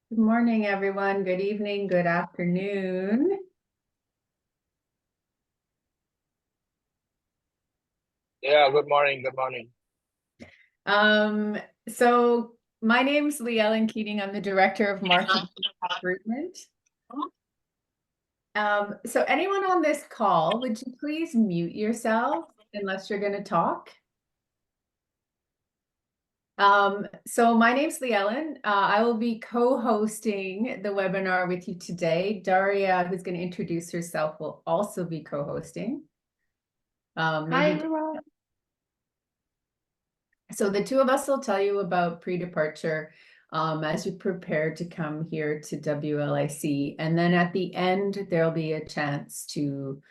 Good morning, everyone. Good evening, good afternoon. Yeah, good morning. Good morning. Um, so my name's Lee-Ellen Keating. I'm the Director of Marketing Recruitment. So anyone on this call, would you please mute yourself unless you're going to talk? So my name's Lee-Ellen. I will be co-hosting the webinar with you today. Daria, who's going to introduce herself, will also be co-hosting. Hi, everyone. So the two of us will tell you about pre-departure as you prepare to come here to WLIC. And then at the end, there'll be a chance to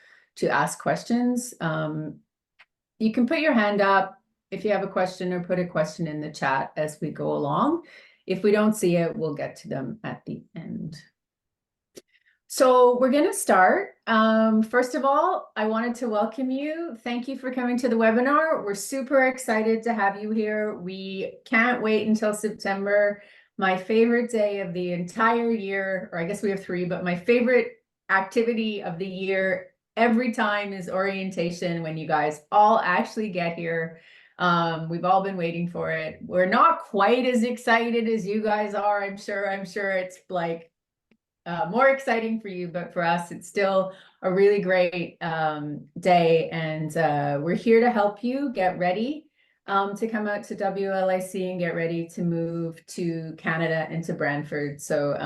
ask questions. You can put your hand up if you have a question or put a question in the chat as we go along. If we don't see it, we'll get to them at the end. So we're going to start. First of all, I wanted to welcome you. Thank you for coming to the webinar. We're super excited to have you here. We can't wait until September. My favorite day of the entire year, or I guess we have three, but my favorite activity of the year every time is orientation, when you guys all actually get here. We've all been waiting for it. We're not quite as excited as you guys are, I'm sure. I'm sure it's like more exciting for you, but for us, it's still a really great day. And we're here to help you get ready to come out to WLIC and get ready to move to Canada and to Brantford. So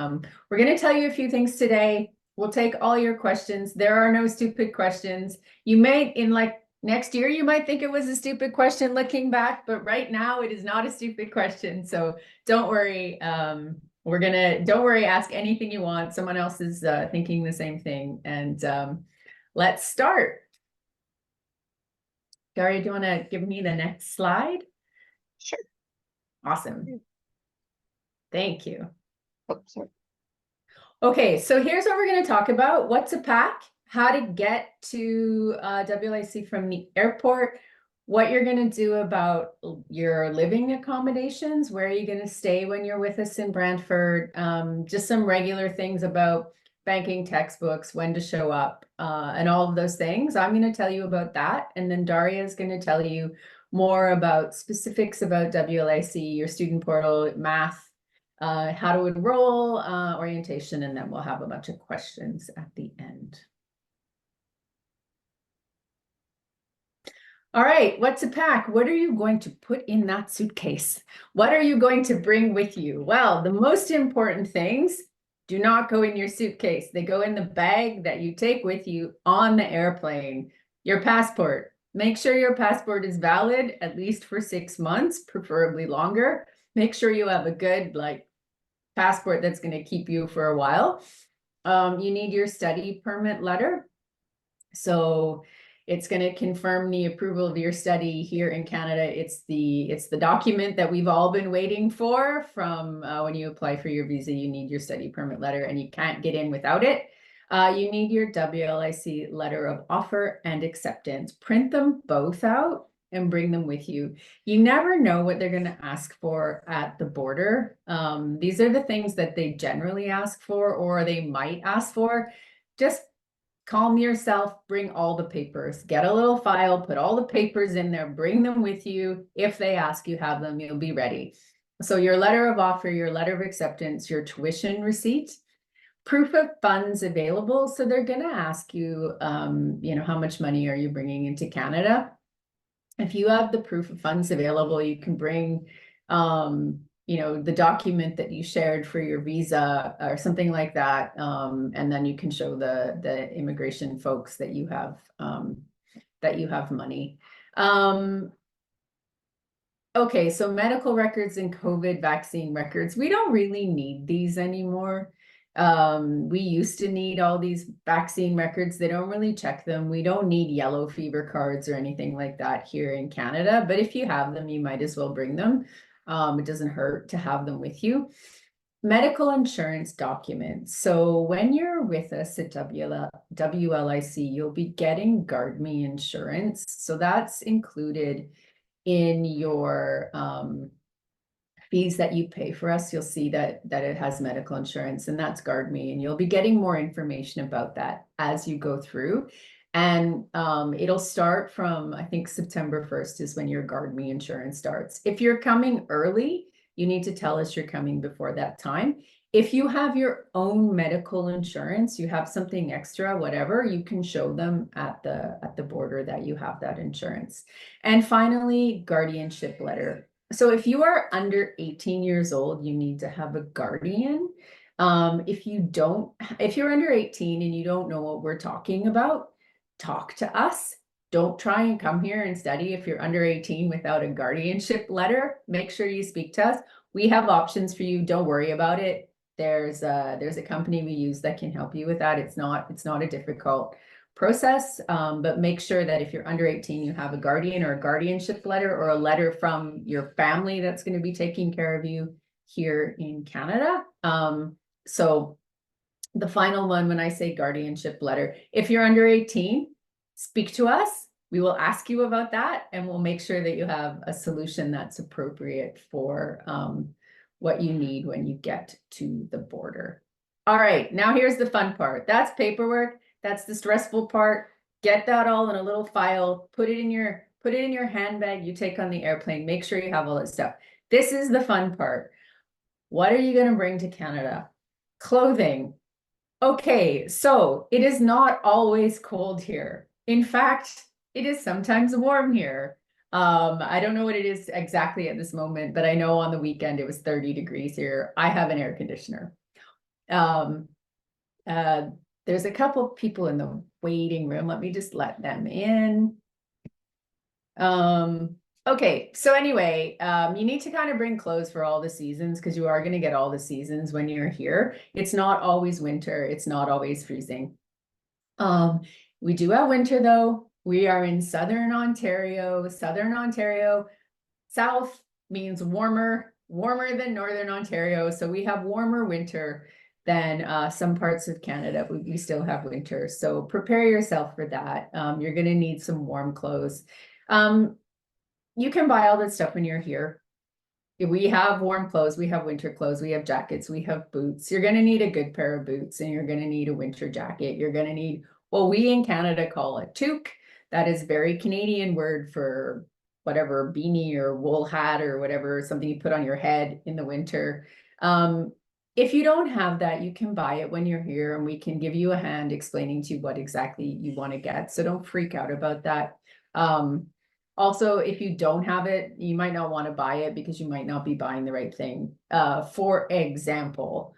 we're going to tell you a few things today. We'll take all your questions. There are no stupid questions. You may, in like next year, you might think it was a stupid question looking back, but right now it is not a stupid question. So don't worry. Don't worry, ask anything you want. Someone else is thinking the same thing. And let's start. Daria, do you want to give me the next slide? Sure. Awesome. Thank you. Oh, sorry. Okay, so here's what we're going to talk about. What's a pack? How to get to WLIC from the airport. What you're going to do about your living accommodations. Where are you going to stay when you're with us in Brantford? Just some regular things about banking, textbooks, when to show up, and all of those things. I'm going to tell you about that. And then Daria is going to tell you more about specifics about WLIC, your student portal, math, how to enroll, orientation, and then we'll have a bunch of questions at the end. All right, what's a pack? What are you going to put in that suitcase? What are you going to bring with you? Well, the most important things do not go in your suitcase. They go in the bag that you take with you on the airplane. Your passport. Make sure your passport is valid at least for 6 months, preferably longer. Make sure you have a good passport that's going to keep you for a while. You need your study permit letter. So it's going to confirm the approval of your study here in Canada. It's the document that we've all been waiting for from when you apply for your visa. You need your study permit letter and you can't get in without it. You need your WLIC letter of offer and acceptance. Print them both out and bring them with you. You never know what they're going to ask for at the border. These are the things that they generally ask for, or they might ask for. Just calm yourself, bring all the papers, get a little file, put all the papers in there, bring them with you. If they ask you have them, you'll be ready. So your letter of offer, your letter of acceptance, your tuition receipt, proof of funds available. So they're going to ask you, how much money are you bringing into Canada? If you have the proof of funds available, you can bring, the document that you shared for your visa or something like that. And then you can show the immigration folks that you have money. Okay, so medical records and COVID vaccine records, we don't really need these anymore. We used to need all these vaccine records. They don't really check them. We don't need yellow fever cards or anything like that here in Canada, but if you have them, you might as well bring them. It doesn't hurt to have them with you. Medical insurance documents. So when you're with us at WLIC, you'll be getting GuardMe insurance. So that's included in your fees that you pay for us, you'll see that it has medical insurance, and that's GuardMe, and you'll be getting more information about that as you go through. And it'll start from, I think September 1st is when your GuardMe insurance starts. If you're coming early, you need to tell us you're coming before that time. If you have your own medical insurance, you have something extra, whatever, you can show them at the border that you have that insurance. And finally, guardianship letter. So if you are under 18 years old, you need to have a guardian. If you're under 18 and you don't know what we're talking about, talk to us. Don't try and come here and study if you're under 18 without a guardianship letter. Make sure you speak to us. We have options for you. Don't worry about it. There's a company we use that can help you with that. It's not a difficult process, but make sure that if you're under 18, you have a guardian or a guardianship letter or a letter from your family that's going to be taking care of you here in Canada. So the final one, when I say guardianship letter, if you're under 18, speak to us. We will ask you about that, and we'll make sure that you have a solution that's appropriate for what you need when you get to the border. All right, now here's the fun part. That's paperwork. That's the stressful part. Get that all in a little file, put it in your handbag you take on the airplane. Make sure you have all that stuff. This is the fun part. What are you going to bring to Canada? Clothing. Okay, so it is not always cold here. In fact, it is sometimes warm here. I don't know what it is exactly at this moment, but I know on the weekend it was 30 degrees here. I have an air conditioner. There's a couple people in the waiting room. Let me just let them in. Okay, so anyway, you need to kind of bring clothes for all the seasons because you are going to get all the seasons when you're here. It's not always winter. It's not always freezing. We do have winter though. We are in Southern Ontario. Southern Ontario, south means warmer than Northern Ontario. So we have warmer winter than some parts of Canada. We still have winter. So prepare yourself for that. You're going to need some warm clothes. You can buy all that stuff when you're here. We have warm clothes, we have winter clothes, we have jackets, we have boots. You're going to need a good pair of boots, and you're going to need a winter jacket. You're going to need what we in Canada call a toque. That is very Canadian word for whatever, beanie or wool hat or whatever, something you put on your head in the winter. If you don't have that, you can buy it when you're here, and we can give you a hand explaining to you what exactly you want to get. So don't freak out about that. Also, if you don't have it, you might not want to buy it because you might not be buying the right thing. For example,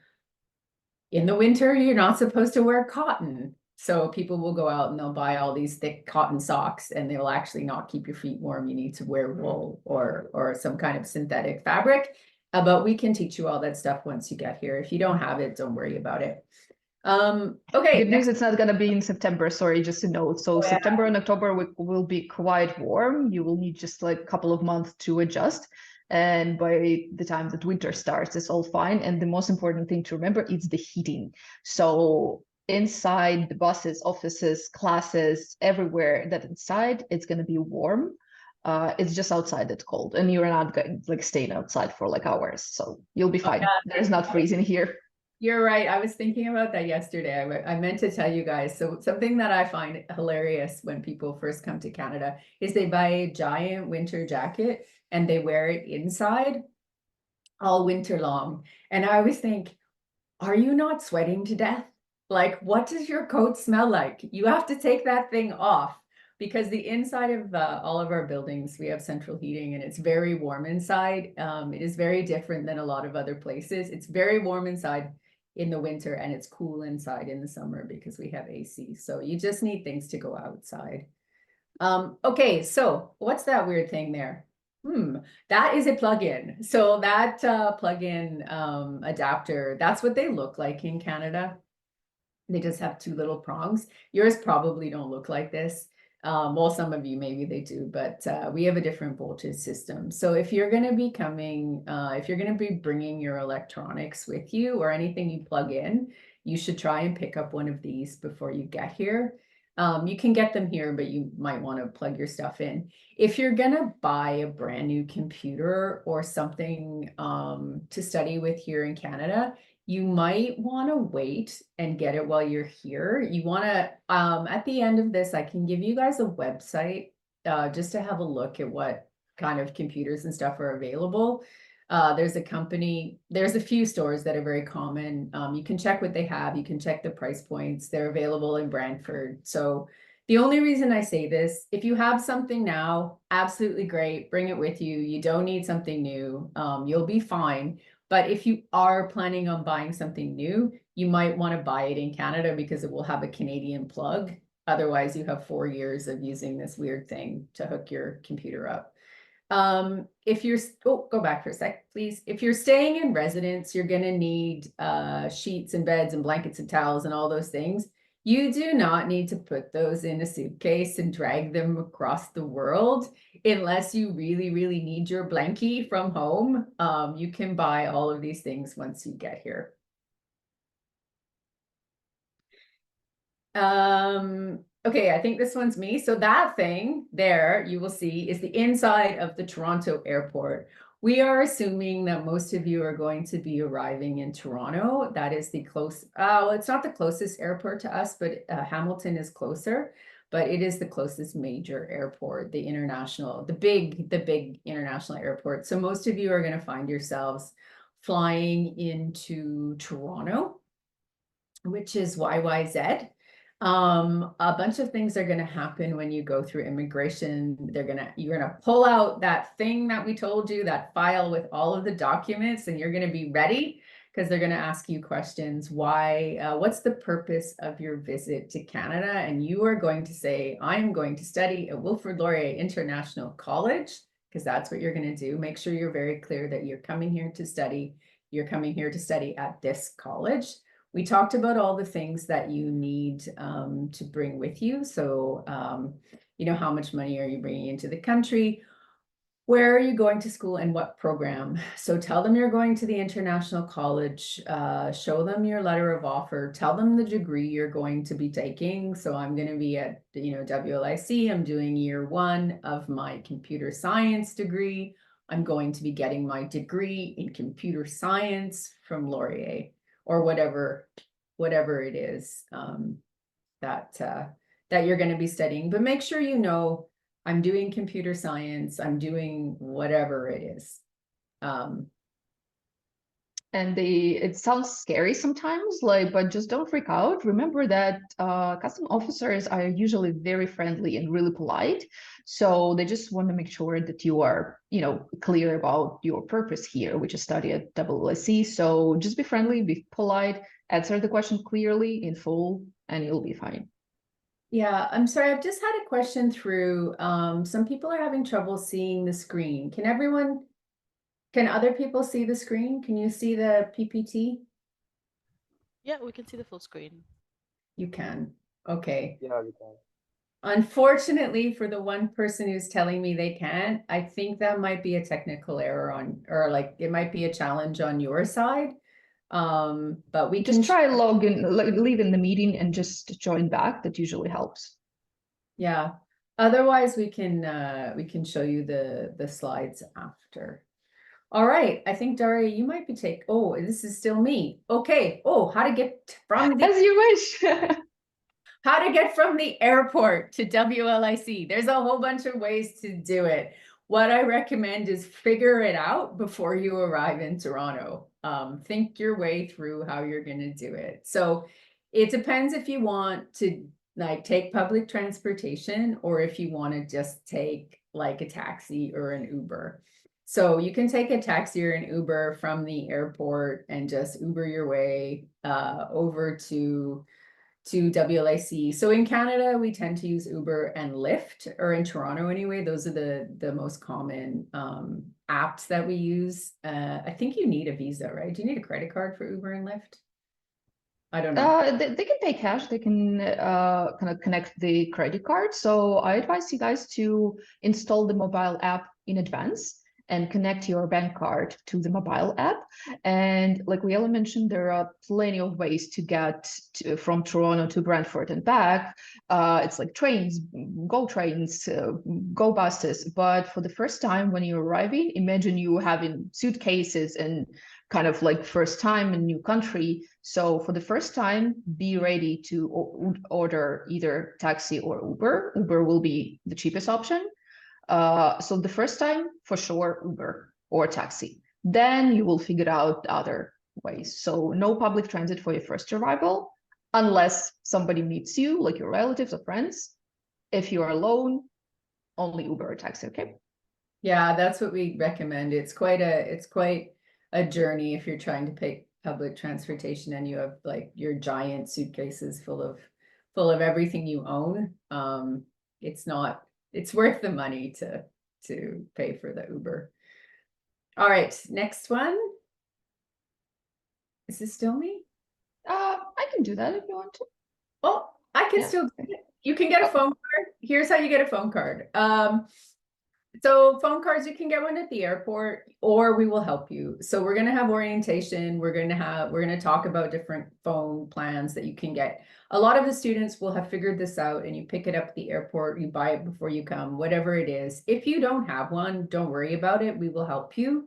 in the winter, you're not supposed to wear cotton. So people will go out and they'll buy all these thick cotton socks, and they'll actually not keep your feet warm. You need to wear wool or some kind of synthetic fabric. But we can teach you all that stuff once you get here. If you don't have it, don't worry about it. Okay. Good news, it's not going to be in September, sorry, just to note. So yeah. September and October will be quite warm. You will need just like a couple of months to adjust. And by the time that winter starts, it's all fine. And the most important thing to remember is the heating. So inside the buses, offices, classes, everywhere that inside, it's going to be warm. It's just outside that's cold, and you're not going like staying outside for like hours. So you'll be fine. There's not freezing here. You're right. I was thinking about that yesterday. I meant to tell you guys. So something that I find hilarious when people first come to Canada is they buy a giant winter jacket and they wear it inside all winter long. And I always think, are you not sweating to death? Like, what does your coat smell like? You have to take that thing off, because the inside of all of our buildings, we have central heating, and it's very warm inside. It is very different than a lot of other places. It's very warm inside in the winter, and it's cool inside in the summer because we have AC. So you just need things to go outside. Okay, so what's that weird thing there? That is a plug-in. So that plug-in adapter, that's what they look like in Canada. They just have two little prongs. Yours probably don't look like this. Well, some of you, maybe they do, but we have a different voltage system. So if you're going to be coming, if you're going to be bringing your electronics with you or anything you plug in, you should try and pick up one of these before you get here. You can get them here, but you might want to plug your stuff in. If you're gonna buy a brand new computer or something to study with here in Canada, you might want to wait and get it while you're here. You want to, at the end of this, I can give you guys a website just to have a look at what kind of computers and stuff are available. There's a few stores that are very common. You can check what they have, you can check the price points. They're available in Brantford. So the only reason I say this, if you have something now, absolutely great, bring it with you. You don't need something new. You'll be fine. But if you are planning on buying something new, you might want to buy it in Canada because it will have a Canadian plug. Otherwise, you have 4 years of using this weird thing to hook your computer up. If you're, go back for a sec, please. If you're staying in residence, you're gonna need sheets and beds and blankets and towels and all those things. You do not need to put those in a suitcase and drag them across the world unless you really, really need your blankie from home. You can buy all of these things once you get here. Okay, I think this one's me. So that thing there you will see is the inside of the Toronto airport. We are assuming that most of you are going to be arriving in Toronto. That is the well, it's not the closest airport to us, but Hamilton is closer, but it is the closest major airport, the international, the big international airport. So most of you are going to find yourselves flying into Toronto, which is YYZ. A bunch of things are going to happen when you go through immigration. You're gonna pull out that thing that we told you, that file with all of the documents, and you're going to be ready because they're going to ask you questions. What's the purpose of your visit to Canada? And you are going to say, I'm going to study at Wilfrid Laurier International College, because that's what you're going to do. Make sure you're very clear that you're coming here to study. You're coming here to study at this college. We talked about all the things that you need to bring with you. So, how much money are you bringing into the country? Where are you going to school and what program? So tell them you're going to the international college, show them your letter of offer, tell them the degree you're going to be taking. So I'm going to be at, WLIC. I'm doing year 1 of my computer science degree. I'm going to be getting my degree in computer science from Laurier, or whatever it is that you're going to be studying. But make sure you know, I'm doing computer science, I'm doing whatever it is. And it sounds scary sometimes, but just don't freak out. Remember that custom officers are usually very friendly and really polite. So they just want to make sure that you are, clear about your purpose here, which is study at WLIC. So just be friendly, be polite, answer the question clearly in full, and you'll be fine. Yeah, I'm sorry, I've just had a question through. Some people are having trouble seeing the screen. Can other people see the screen? Can you see the PPT? Yeah, we can see the full screen. You can. Okay. Yeah, we can. Unfortunately, for the one person who's telling me they can't, I think that might be a technical error or like it might be a challenge on your side. But we Just can try log in, leave in the meeting and just join back. That usually helps. Yeah. Otherwise, we can show you the slides after. All right, I think Daria, you might be oh, this is still me. Okay. Oh, how to get from the As you wish. how to get from the airport to WLIC. There's a whole bunch of ways to do it. What I recommend is figure it out before you arrive in Toronto. Think your way through how you're going to do it. So it depends if you want to take public transportation or if you want to just take like a taxi or an Uber. So you can take a taxi or an Uber from the airport and just Uber your way over to WLIC. So in Canada, we tend to use Uber and Lyft, or in Toronto anyway. Those are the most common apps that we use. I think you need a visa, right? Do you need a credit card for Uber and Lyft? I don't know. They can pay cash. They can kind of connect the credit card. So I advise you guys to install the mobile app in advance. and connect your bank card to the mobile app. And like Liela mentioned, there are plenty of ways to get from Toronto to Brantford and back. It's like trains, go buses. But for the first time when you're arriving, imagine you having suitcases and kind of like first time in new country. So for the first time, be ready to order either taxi or Uber. Uber will be the cheapest option. So the first time, for sure, Uber or taxi. Then you will figure out other ways. So no public transit for your first arrival, unless somebody meets you, like your relatives or friends. If you are alone, only Uber or taxi, okay? Yeah, that's what we recommend. It's quite a journey if you're trying to pick public transportation and you have like your giant suitcases full of everything you own. It's worth the money to pay for the Uber. All right, next one. Is this still me? I can do that if you want to. Oh, I can Yeah. still do it. You can get a phone card. Here's how you get a phone card. So phone cards, you can get one at the airport, or we will help you. So we're going to have orientation. We're going to talk about different phone plans that you can get. A lot of the students will have figured this out, and you pick it up at the airport, you buy it before you come, whatever it is. If you don't have one, don't worry about it. We will help you.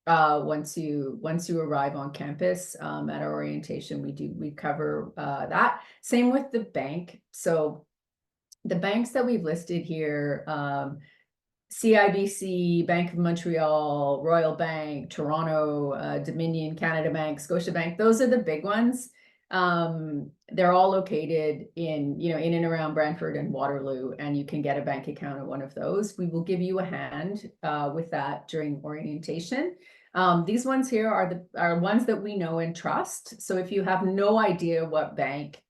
Once you arrive on campus, at our orientation, we cover that. Same with the bank. So the banks that we've listed here, CIBC, Bank of Montreal, Royal Bank, Toronto, Dominion, Canada Bank, Scotiabank, those are the big ones. They're all located in and around Brantford and Waterloo, and you can get a bank account at one of those. We will give you a hand with that during orientation. These ones here are ones that we know and trust. So if you have no idea what bank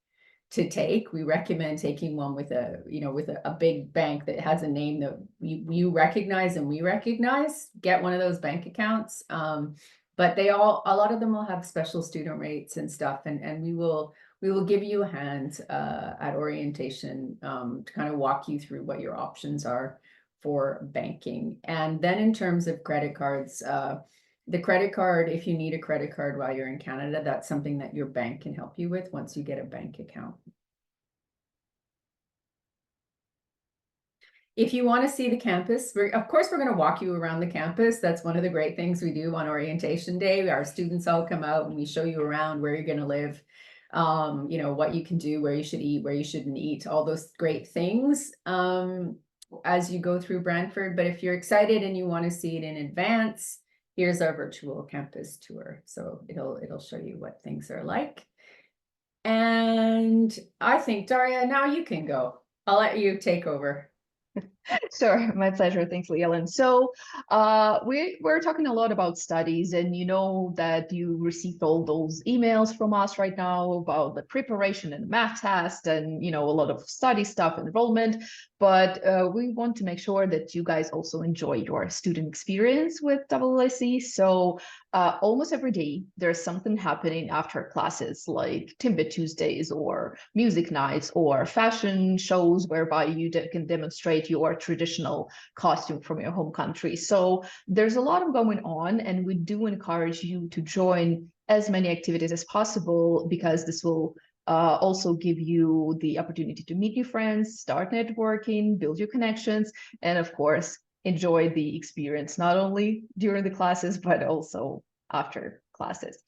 to take, we recommend taking one with a big bank that has a name that you recognize and we recognize. Get one of those bank accounts. But a lot of them will have special student rates and stuff, and we will give you a hand at orientation to kind of walk you through what your options are for banking. And then in terms of credit cards, the credit card, if you need a credit card while you're in Canada, that's something that your bank can help you with once you get a bank account. If you want to see the campus, of course, we're going to walk you around the campus. That's one of the great things we do on orientation day. Our students all come out and we show you around where you're going to live, what you can do, where you should eat, where you shouldn't eat, all those great things as you go through Brantford. But if you're excited and you want to see it in advance, here's our virtual campus tour. So it'll show you what things are like. And I think, Daria, now you can go. I'll let you take over. Sure, my pleasure. Thanks, Leland. So we're talking a lot about studies, and you know that you received all those emails from us right now about the preparation and math test and, a lot of study stuff, enrollment. But we want to make sure that you guys also enjoy your student experience with WLIC. So almost every day, there's something happening after classes, like Timber Tuesdays or music nights or fashion shows whereby you can demonstrate your traditional costume from your home country. So there's a lot of going on, and we do encourage you to join as many activities as possible, because this will also give you the opportunity to meet new friends, start networking, build your connections, and of course, enjoy the experience, not only during the classes, but also after classes.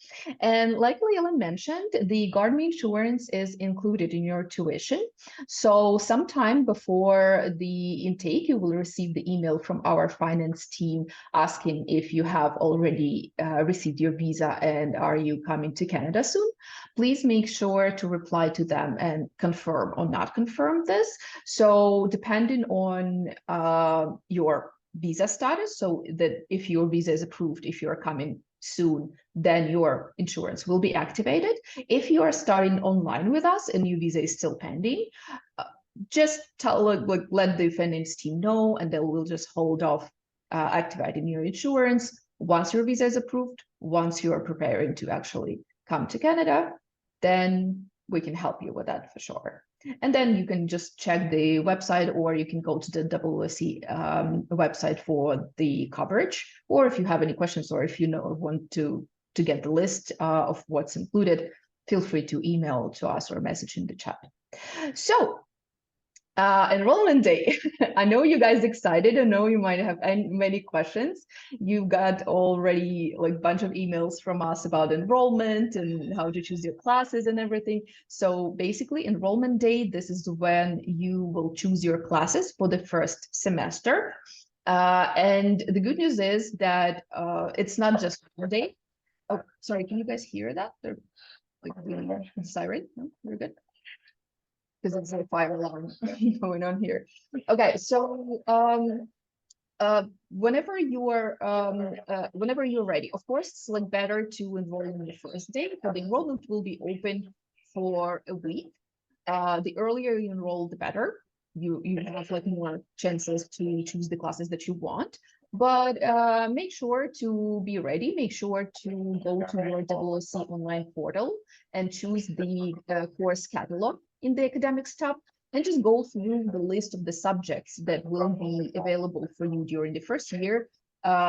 And like Leland mentioned, the garden insurance is included in your tuition. So sometime before the intake, you will receive the email from our finance team asking if you have already received your visa and are you coming to Canada soon. Please make sure to reply to them and confirm or not confirm this. So depending on your visa status, so that if your visa is approved, if you're coming soon, then your insurance will be activated. If you are starting online with us and your visa is still pending, just let the finance team know, and they will just hold off activating your insurance once your visa is approved. Once you are preparing to actually come to Canada, then we can help you with that for sure. And then you can just check the website, or you can go to the WLIC website for the coverage. Or if you have any questions, or if you want to get the list of what's included, feel free to email to us or message in the chat. So enrollment day. I know you guys excited. I know you might have many questions. You got already like a bunch of emails from us about enrollment and how to choose your classes and everything. So basically enrollment day, this is when you will choose your classes for the first semester. And the good news is that it's not just one day. Oh, sorry, can you guys hear that? They're like the siren. No, we're good. Because it's a fire alarm going on here. Okay, so whenever you're ready, of course, it's like better to enroll on the first day, but the enrollment will be open for a week. The earlier you enroll, the better. You have like more chances to choose the classes that you want. But make sure to be ready. Make sure to go to your WLIC online portal and choose the course catalog in the academics tab, and just go through the list of the subjects that will be available for you during the first year.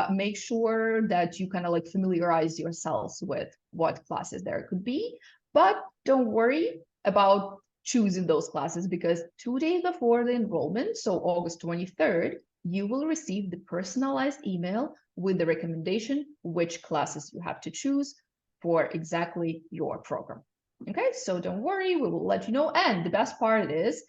Make sure that you kind of like familiarize yourselves with what classes there could be, but don't worry about choosing those classes, because 2 days before the enrollment, so August 23rd, you will receive the personalized email with the recommendation which classes you have to choose for exactly your program. Okay, so don't worry, we will let you know. And the best part is,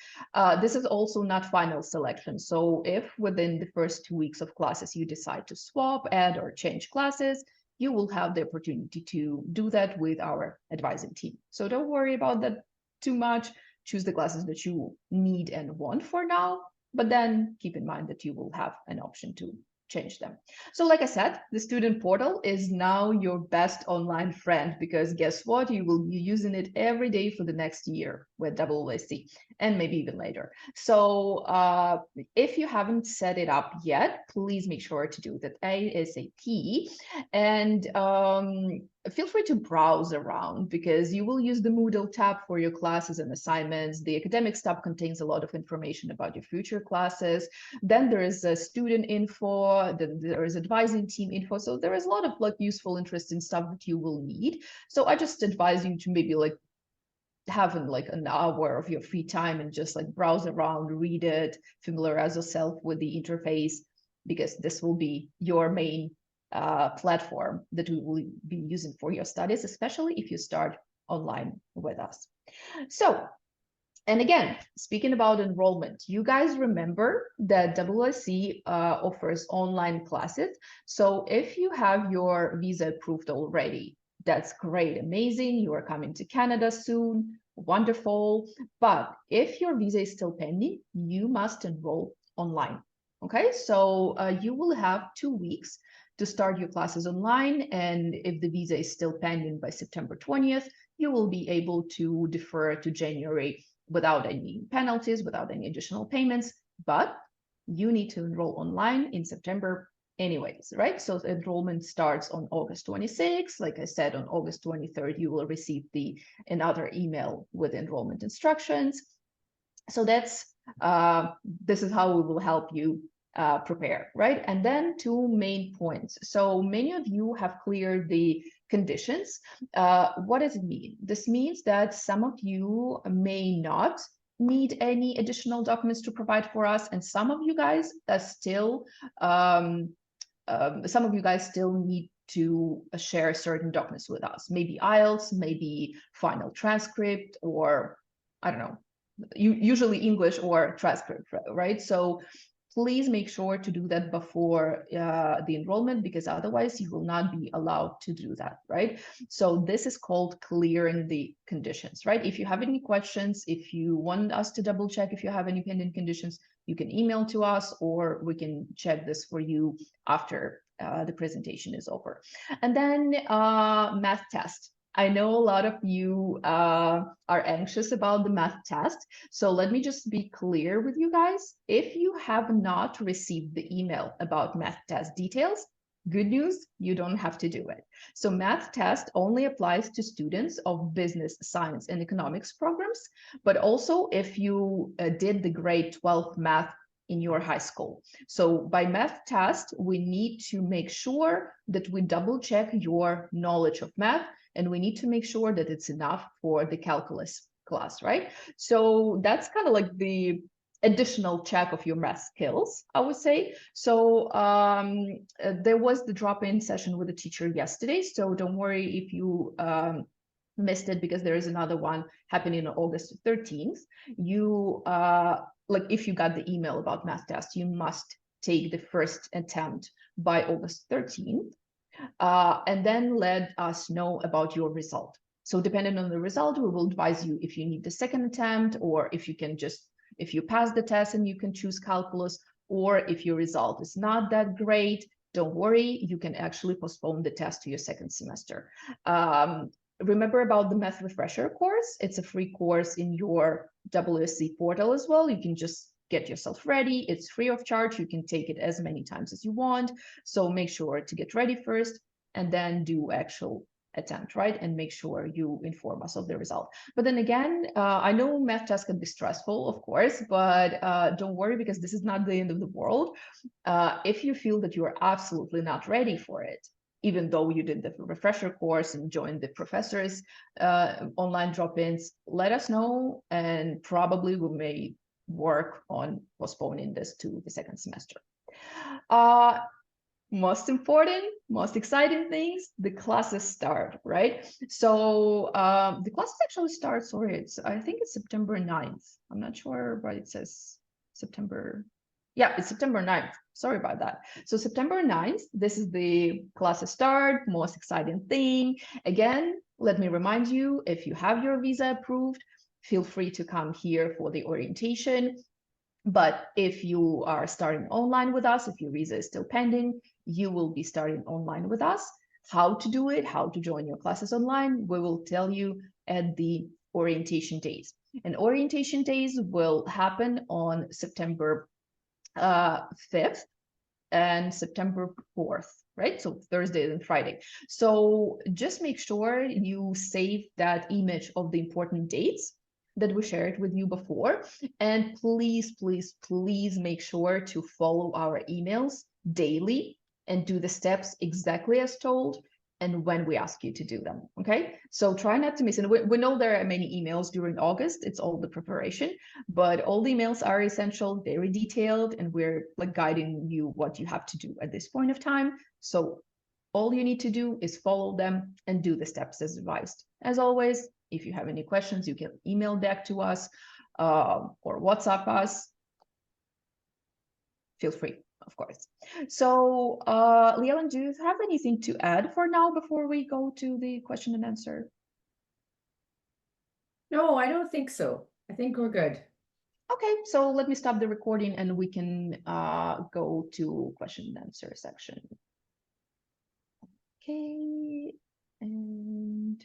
this is also not final selection. So if within the first 2 weeks of classes you decide to swap, add, or change classes, you will have the opportunity to do that with our advising team. So don't worry about that too much. Choose the classes that you need and want for now, but then keep in mind that you will have an option to change them. So like I said, the student portal is now your best online friend, because guess what? You will be using it every day for the next year with WLIC, and maybe even later. So if you haven't set it up yet, please make sure to do that ASAP. And feel free to browse around, because you will use the Moodle tab for your classes and assignments. The academics tab contains a lot of information about your future classes. Then there is a student info, then there is advising team info. So there is a lot of like useful, interesting stuff that you will need. So I just advise you to maybe like have like an hour of your free time and just like browse around, read it, familiarize yourself with the interface, because this will be your main platform that we will be using for your studies, especially if you start online with us. So, and again, speaking about enrollment, you guys remember that WLIC offers online classes. So if you have your visa approved already, that's great, amazing. You are coming to Canada soon, wonderful. But if your visa is still pending, you must enroll online. Okay, so you will have 2 weeks to start your classes online. And if the visa is still pending by September 20th, you will be able to defer to January without any penalties, without any additional payments. But you need to enroll online in September anyways, right? So enrollment starts on August 26th. Like I said, on August 23rd, you will receive another email with enrollment instructions. So that's this is how we will help you prepare, right? And then 2 main points. So many of you have cleared the conditions. What does it mean? This means that some of you may not need any additional documents to provide for us, and some of you guys still need to share certain documents with us, maybe IELTS, maybe final transcript, or I don't know, usually English or transcript, right? So please make sure to do that before the enrollment, because otherwise you will not be allowed to do that, right? So this is called clearing the conditions, right? If you have any questions, if you want us to double check if you have any pending conditions, you can email to us, or we can check this for you after the presentation is over. And then math test. I know a lot of you are anxious about the math test. So let me just be clear with you guys. If you have not received the email about math test details, Good news, you don't have to do it. So math test only applies to students of business, science, and economics programs, but also if you did the grade 12 math in your high school. So by math test, we need to make sure that we double check your knowledge of math, and we need to make sure that it's enough for the calculus class, right? So that's kind of like the additional check of your math skills, I would say. So there was the drop-in session with the teacher yesterday, so don't worry if you missed it, because there is another one happening on August 13th. You like if you got the email about math test, you must take the first attempt by August 13th, and then let us know about your result. So depending on the result, we will advise you if you need the second attempt, or if you can just, if you pass the test and you can choose calculus, or if your result is not that great, don't worry, you can actually postpone the test to your second semester. Remember about the math refresher course. It's a free course in your WLIC portal as well. You can just get yourself ready. It's free of charge. You can take it as many times as you want. So make sure to get ready first and then do actual attempt, right? And make sure you inform us of the result. But then again, I know math tests can be stressful, of course, but don't worry, because this is not the end of the world. If you feel that you are absolutely not ready for it, even though you did the refresher course and joined the professors' online drop-ins, let us know, and probably we may work on postponing this to the second semester. Most important, most exciting things, the classes start, right? So the classes actually start, sorry, I think it's September 9th. I'm not sure, but it says September. Yeah, it's September 9th. Sorry about that. So September 9th, this is the classes start, most exciting thing. Again, let me remind you, if you have your visa approved, feel free to come here for the orientation. But if you are starting online with us, if your visa is still pending, you will be starting online with us. How to do it, how to join your classes online, we will tell you at the orientation days. And orientation days will happen on September 5th and September 4th, right? So Thursday and Friday. So just make sure you save that image of the important dates that we shared with you before. And please, please, please make sure to follow our emails daily and do the steps exactly as told and when we ask you to do them, okay? So try not to miss, and we know there are many emails during August, it's all the preparation, but all the emails are essential, very detailed, and we're like guiding you what you have to do at this point of time. So all you need to do is follow them and do the steps as advised. As always, if you have any questions, you can email back to us or WhatsApp us. Feel free, of course. So, Leon, do you have anything to add for now before we go to the question and answer? No, I don't think so. I think we're good. Okay, so let me stop the recording and we can go to question and answer section. Okay, and